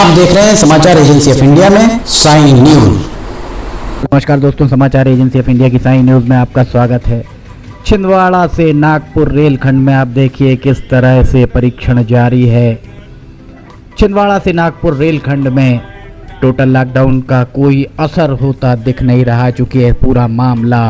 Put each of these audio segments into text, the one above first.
आप देख रहे हैं समाचार एजेंसी ऑफ इंडिया में साइन न्यूज। नमस्कार दोस्तों, समाचार एजेंसी ऑफ इंडिया की साइन न्यूज में आपका स्वागत है। छिंदवाड़ा से नागपुर रेलखंड में आप देखिए किस तरह से परीक्षण जारी है। छिंदवाड़ा से नागपुर रेलखंड में टोटल लॉकडाउन का कोई असर होता दिख नहीं रहा, चूंकि यह पूरा मामला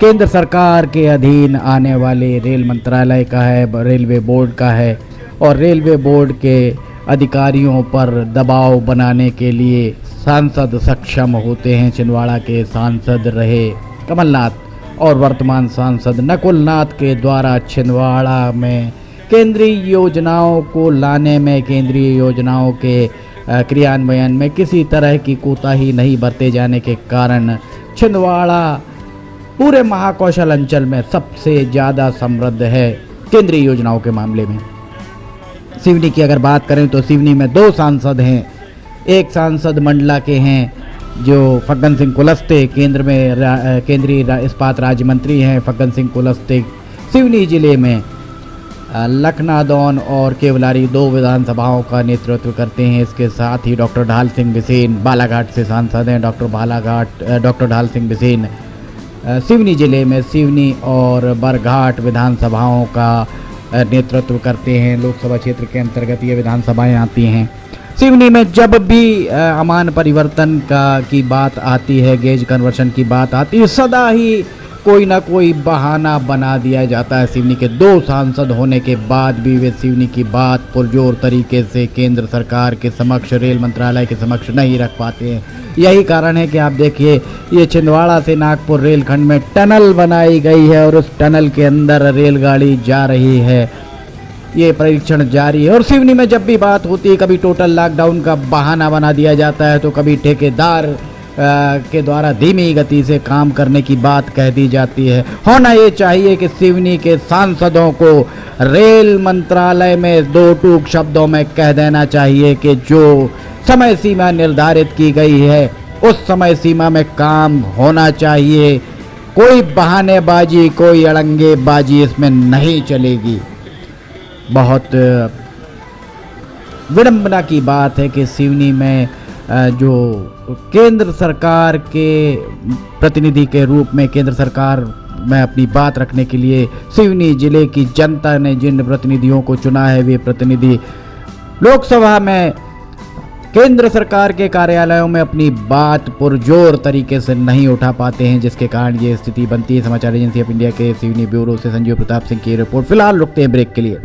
केंद्र सरकार के अधीन आने वाले रेल मंत्रालय का है, रेलवे बोर्ड का है, और रेलवे बोर्ड के अधिकारियों पर दबाव बनाने के लिए सांसद सक्षम होते हैं। छिंदवाड़ा के सांसद रहे कमलनाथ और वर्तमान सांसद नकुलनाथ के द्वारा छिंदवाड़ा में केंद्रीय योजनाओं को लाने में, केंद्रीय योजनाओं के क्रियान्वयन में किसी तरह की कोताही नहीं बरते जाने के कारण छिंदवाड़ा पूरे महाकौशल अंचल में सबसे ज़्यादा समृद्ध है केंद्रीय योजनाओं के मामले में। सिवनी की अगर बात करें तो सिवनी में दो सांसद हैं। एक सांसद मंडला के हैं जो फग्गन सिंह कुलस्ते, केंद्र में केंद्रीय इस्पात राज्य मंत्री हैं। फग्गन सिंह कुलस्ते सिवनी जिले में लखनादौन और केवलारी दो विधानसभाओं का नेतृत्व करते हैं। इसके साथ ही डॉक्टर ढाल सिंह बिसेन बालाघाट से सांसद हैं। डॉक्टर ढाल सिंह बिसेन सिवनी जिले में सिवनी और बरघाट विधानसभाओं का नेतृत्व करते हैं। लोकसभा क्षेत्र के अंतर्गत ये विधानसभाएं आती हैं। सिवनी में जब भी अमान परिवर्तन की बात आती है, गेज कन्वर्शन की बात आती है, सदा ही कोई ना कोई बहाना बना दिया जाता है। सिवनी के दो सांसद होने के बाद भी वे सिवनी की बात पुरजोर तरीके से केंद्र सरकार के समक्ष, रेल मंत्रालय के समक्ष नहीं रख पाते हैं। यही कारण है कि आप देखिए ये छिंदवाड़ा से नागपुर रेलखंड में टनल बनाई गई है और उस टनल के अंदर रेलगाड़ी जा रही है। ये परीक्षण जारी है। और सिवनी में जब भी बात होती है, कभी टोटल लॉकडाउन का बहाना बना दिया जाता है, तो कभी ठेकेदार के द्वारा धीमी गति से काम करने की बात कह दी जाती है। होना ये चाहिए कि सिवनी के सांसदों को रेल मंत्रालय में दो टूक शब्दों में कह देना चाहिए कि जो समय सीमा निर्धारित की गई है उस समय सीमा में काम होना चाहिए। कोई बहानेबाजी, कोई अड़ंगेबाजी इसमें नहीं चलेगी। बहुत विडंबना की बात है कि सिवनी में जो केंद्र सरकार के प्रतिनिधि के रूप में केंद्र सरकार में अपनी बात रखने के लिए सिवनी जिले की जनता ने जिन प्रतिनिधियों को चुना है, वे प्रतिनिधि लोकसभा में केंद्र सरकार के कार्यालयों में अपनी बात पुरजोर तरीके से नहीं उठा पाते हैं, जिसके कारण ये स्थिति बनती है। समाचार एजेंसी ऑफ इंडिया के सिवनी ब्यूरो से संजीव प्रताप सिंह की रिपोर्ट। फिलहाल रुकते हैं ब्रेक के लिए।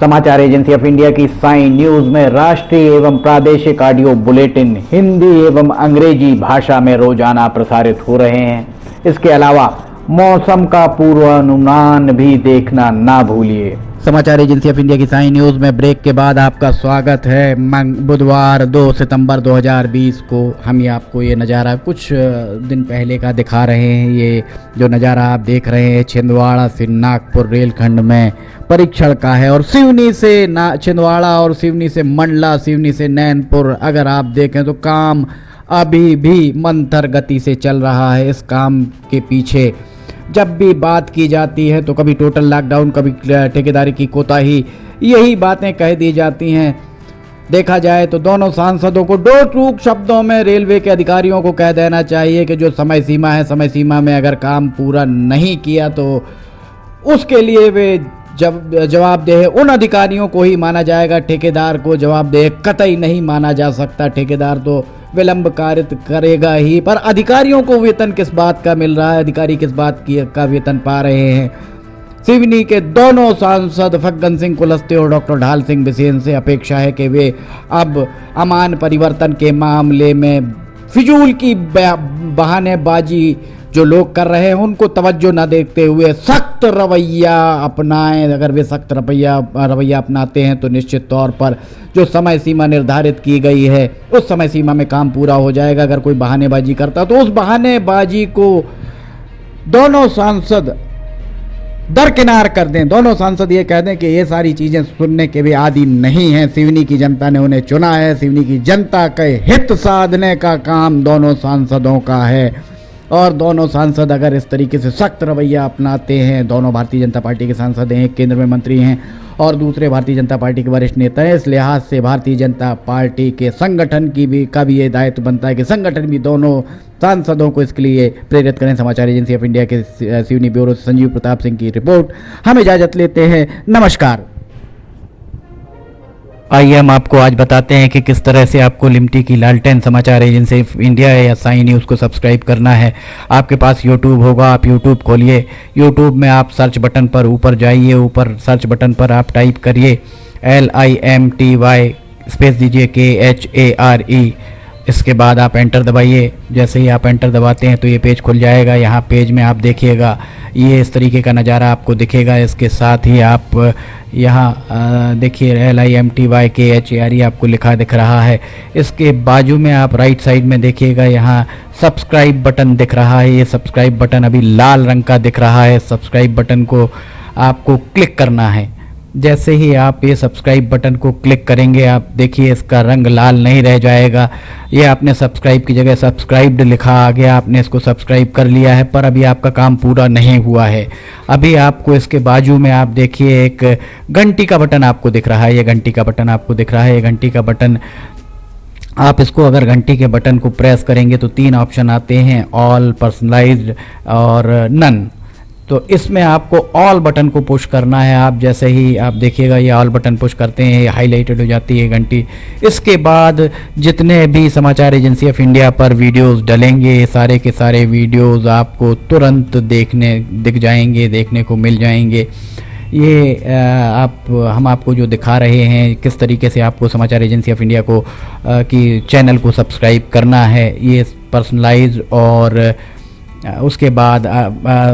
समाचार एजेंसी ऑफ इंडिया की साइन न्यूज में राष्ट्रीय एवं प्रादेशिक ऑडियो बुलेटिन हिंदी एवं अंग्रेजी भाषा में रोजाना प्रसारित हो रहे हैं। इसके अलावा मौसम का पूर्वानुमान भी देखना ना भूलिए। समाचार एजेंसी ऑफ इंडिया की साइन न्यूज में ब्रेक के बाद आपका स्वागत है। बुधवार 2 सितंबर 2020 को हम ये आपको ये नज़ारा कुछ दिन पहले का दिखा रहे हैं। ये जो नज़ारा आप देख रहे हैं छिंदवाड़ा से नागपुर रेलखंड में परीक्षण का है। और सिवनी से छिंदवाड़ा और सिवनी से मंडला, सिवनी से नैनपुर अगर आप देखें तो काम अभी भी मंथर गति से चल रहा है। इस काम के पीछे जब भी बात की जाती है तो कभी टोटल लॉकडाउन, कभी ठेकेदारी की कोताही, यही बातें कह दी जाती हैं। देखा जाए तो दोनों सांसदों को दो टूक शब्दों में रेलवे के अधिकारियों को कह देना चाहिए कि जो समय सीमा है, समय सीमा में अगर काम पूरा नहीं किया तो उसके लिए वे जवाबदेह उन अधिकारियों को ही माना जाएगा। ठेकेदार को जवाबदेह कतई नहीं माना जा सकता। ठेकेदार तो विलंब कार्य करेगा ही, पर अधिकारियों को वेतन किस बात का मिल रहा है, अधिकारी किस बात का वेतन पा रहे हैं। सिवनी के दोनों सांसद फग्गन सिंह कुलस्ते और डॉक्टर ढाल सिंह बिसेन से अपेक्षा है कि वे अब अमान परिवर्तन के मामले में फिजूल की बहानेबाजी जो लोग कर रहे हैं उनको तवज्जो न देखते हुए सख्त रवैया अपनाएं। अगर वे सख्त रवैया अपनाते हैं तो निश्चित तौर पर जो समय सीमा निर्धारित की गई है उस समय सीमा में काम पूरा हो जाएगा। अगर कोई बहानेबाजी करता तो उस बहानेबाजी को दोनों सांसद दरकिनार कर दें। दोनों सांसद ये कह दें कि ये सारी चीज़ें सुनने के भी आदि नहीं हैं। सिवनी की जनता ने उन्हें चुना है, सिवनी की जनता के हित साधने का काम दोनों सांसदों का है। और दोनों सांसद अगर इस तरीके से सख्त रवैया अपनाते हैं, दोनों भारतीय जनता पार्टी के सांसद हैं, एक केंद्र में मंत्री हैं और दूसरे भारतीय जनता पार्टी के वरिष्ठ नेता हैं, इस लिहाज से भारतीय जनता पार्टी के संगठन का भी ये दायित्व बनता है कि संगठन भी दोनों सांसदों को इसके लिए प्रेरित करें। समाचार एजेंसी ऑफ इंडिया के सिवनी ब्यूरो से संजीव प्रताप सिंह की रिपोर्ट। हम इजाजत लेते हैं, नमस्कार। आइए हम आपको आज बताते हैं कि किस तरह से आपको लिमटी की लालटेन समाचार एजेंसी ऑफ इंडिया या साई न्यूज़ को सब्सक्राइब करना है। आपके पास यूट्यूब होगा, आप यूट्यूब खोलिए। यूट्यूब में आप सर्च बटन पर ऊपर जाइए, ऊपर सर्च बटन पर आप टाइप करिए LIMTY स्पेस दीजिए KHARE। इसके बाद आप एंटर दबाइए। जैसे ही आप एंटर दबाते हैं तो ये पेज खुल जाएगा। यहाँ पेज में आप देखिएगा ये इस तरीके का नज़ारा आपको दिखेगा। इसके साथ ही आप यहाँ देखिए LIMTY KHARE आपको लिखा दिख रहा है। इसके बाजू में आप राइट साइड में देखिएगा, यहाँ सब्सक्राइब बटन दिख रहा है। ये सब्सक्राइब बटन अभी लाल रंग का दिख रहा है। सब्सक्राइब बटन को आपको क्लिक करना है। जैसे ही आप ये सब्सक्राइब बटन को क्लिक करेंगे, आप देखिए इसका रंग लाल नहीं रह जाएगा। ये आपने सब्सक्राइब की जगह सब्सक्राइब्ड लिखा आ गया, आपने इसको सब्सक्राइब कर लिया है, पर अभी आपका काम पूरा नहीं हुआ है। अभी आपको इसके बाजू में आप देखिए एक घंटी का बटन आपको दिख रहा है। ये घंटी का बटन आपको दिख रहा है। ये घंटी का बटन आप इसको अगर घंटी के बटन को प्रेस करेंगे तो 3 ऑप्शन आते हैं, ऑल, पर्सनलाइज्ड और नन। तो इसमें आपको ऑल बटन को पुश करना है। आप जैसे ही आप देखिएगा ये ऑल बटन पुश करते हैं, ये हाईलाइटेड हो जाती है घंटी। इसके बाद जितने भी समाचार एजेंसी ऑफ इंडिया पर वीडियोस डलेंगे, सारे के सारे वीडियोस आपको तुरंत दिख जाएंगे, देखने को मिल जाएंगे। ये हम आपको जो दिखा रहे हैं किस तरीके से आपको समाचार एजेंसी ऑफ इंडिया को की चैनल को सब्सक्राइब करना है। ये पर्सनलाइज और उसके बाद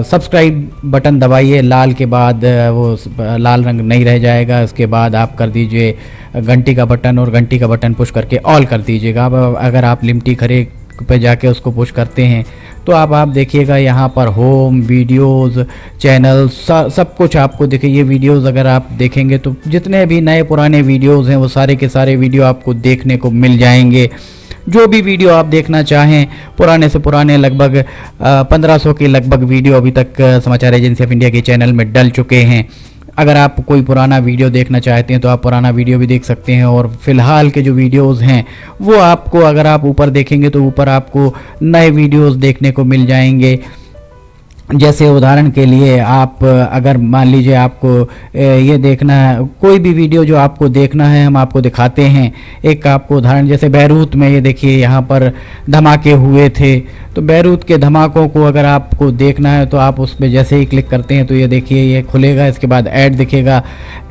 सब्सक्राइब बटन दबाइए। लाल के बाद वो लाल रंग नहीं रह जाएगा। उसके बाद आप कर दीजिए घंटी का बटन और घंटी का बटन पुश करके ऑल कर दीजिएगा। अब अगर आप लिमटी खरे पे जाके उसको पुश करते हैं तो आप देखिएगा यहाँ पर होम, वीडियोस, चैनल सब कुछ आपको दिखे। ये वीडियोस अगर आप देखेंगे तो जितने भी नए पुराने वीडियोस हैं वो सारे के सारे वीडियो आपको देखने को मिल जाएंगे। जो भी वीडियो आप देखना चाहें, पुराने से पुराने लगभग 1500 के लगभग वीडियो अभी तक समाचार एजेंसी ऑफ इंडिया के चैनल में डल चुके हैं। अगर आप कोई पुराना वीडियो देखना चाहते हैं तो आप पुराना वीडियो भी देख सकते हैं। और फिलहाल के जो वीडियोस हैं वो आपको अगर आप ऊपर देखेंगे तो ऊपर आपको नए वीडियोस देखने को मिल जाएंगे। जैसे उदाहरण के लिए आप अगर मान लीजिए आपको ये देखना है, कोई भी वीडियो जो आपको देखना है हम आपको दिखाते हैं। एक आपको उदाहरण जैसे बैरूत में ये देखिए यहाँ पर धमाके हुए थे, तो बैरूत के धमाकों को अगर आपको देखना है तो आप उस पर जैसे ही क्लिक करते हैं तो ये देखिए ये खुलेगा। इसके बाद ऐड दिखेगा।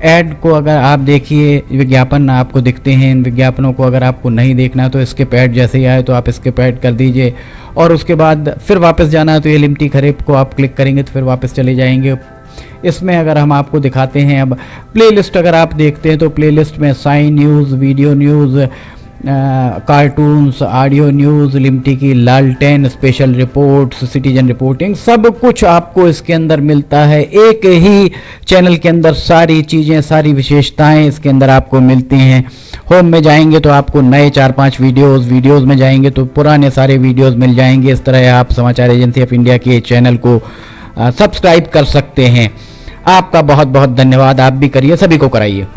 ऐड को अगर आप देखिए, विज्ञापन आपको दिखते हैं। इन विज्ञापनों को अगर आपको नहीं देखना है तो इसके पैड जैसे ही आए तो आप इसके पैड कर दीजिए और उसके बाद फिर वापस जाना है तो ये लिमटी खरेब को आप क्लिक करेंगे तो फिर वापस चले जाएंगे। इसमें अगर हम आपको दिखाते हैं, अब प्लेलिस्ट अगर आप देखते हैं तो प्लेलिस्ट में Sai news, video news, cartoons, audio news, Limty की लालटेन, स्पेशल रिपोर्ट्स, सिटीजन रिपोर्टिंग, सब कुछ आपको इसके अंदर मिलता है। एक ही चैनल के अंदर सारी चीज़ें, सारी विशेषताएं इसके अंदर आपको मिलती हैं। होम में जाएंगे तो आपको नए 4-5 वीडियोज़ में जाएंगे तो पुराने सारे वीडियोज़ मिल जाएंगे। इस तरह आप समाचार एजेंसी ऑफ इंडिया के चैनल को सब्सक्राइब कर सकते हैं। आपका बहुत बहुत धन्यवाद। आप भी करिए, सभी को कराइए।